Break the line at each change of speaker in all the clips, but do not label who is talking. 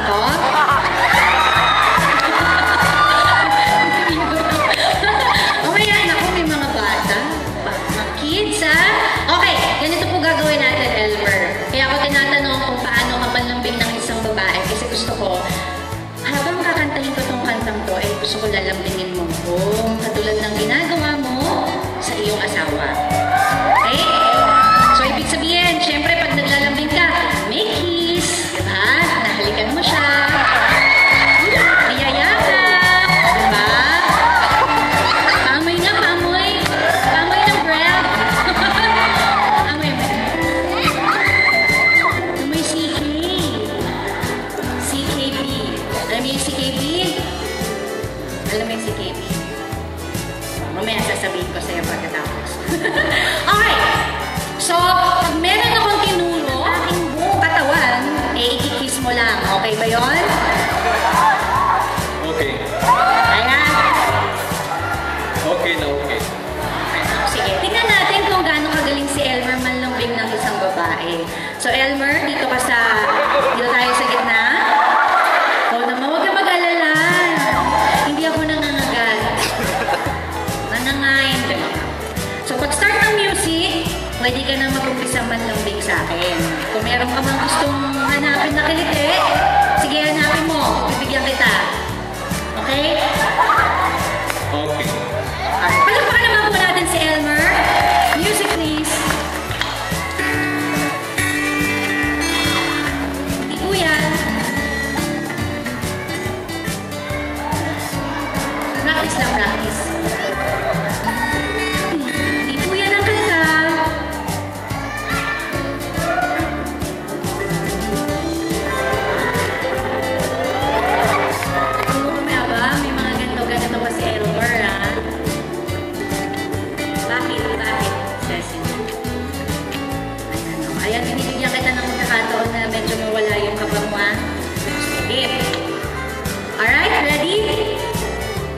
ako? O kaya, naku, may mga bata. Mga kids, ha? Okay, ganito po gagawin natin, Elmer. Kaya ako tinatanong kung paano mapanlambing ng isang babae. Kasi gusto ko, habang kakantahin ko tong kantang to, eh gusto ko lalambingin mo kung katulad ng ginagawa mo sa iyong asawa. Okay? So, ibig sabihin, syempre, pag naglalambing ka, may kiss, diba? Nahalikan mo siya. Niyayakap, diba? Pamoy nga, pamoy. Pamoy ng breath. Pamoy mo. Pamoy CK. CKB. Alam mo yung CKB? Alam mo yung CKB? Mamaya sasabihin ko sa'yo pagkatapos. Okay. So, pag meron akong tinuro, aking buong katawan, eh, ikikiss mo lang. Okay ba yun?
Okay.
Ayan.
Okay na okay.
Sige, tingnan natin kung gaano kagaling si Elmer manlambing ng isang babae. So, Elmer, dito tayo sa gitna. O naman, huwag ka mag-alala. Hindi ako nangangagat. Nanangain. So, pag-start ng music, pwede ka na mag-umpisa manlambing sa akin. Kung meron ka mang gustong hanapin na kiliti, sige, hanapin mo. Bibigyan kita. Okay?
Okay.
Palakpakan naman po natin si Elmer. Music, please. Hindi po yan. Practice lang, practice. Hindi po yan ang kanta. May mga ganito-ganito pa si Elmer, ha? Bakit? Cecil. Ayan, binibigyan kita ng pagkakataon na medyo mawala yung kaba mo, ha? Sige. Alright, ready?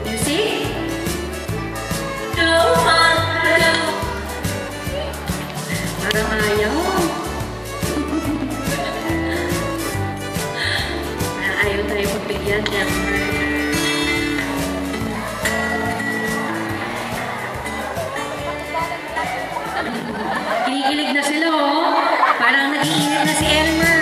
Music? Go on! Parang ayaw. Ayaw tayo magbigyan, Elmer. Kinikilig na sila, oh. Parang nag-iinit na si Elmer.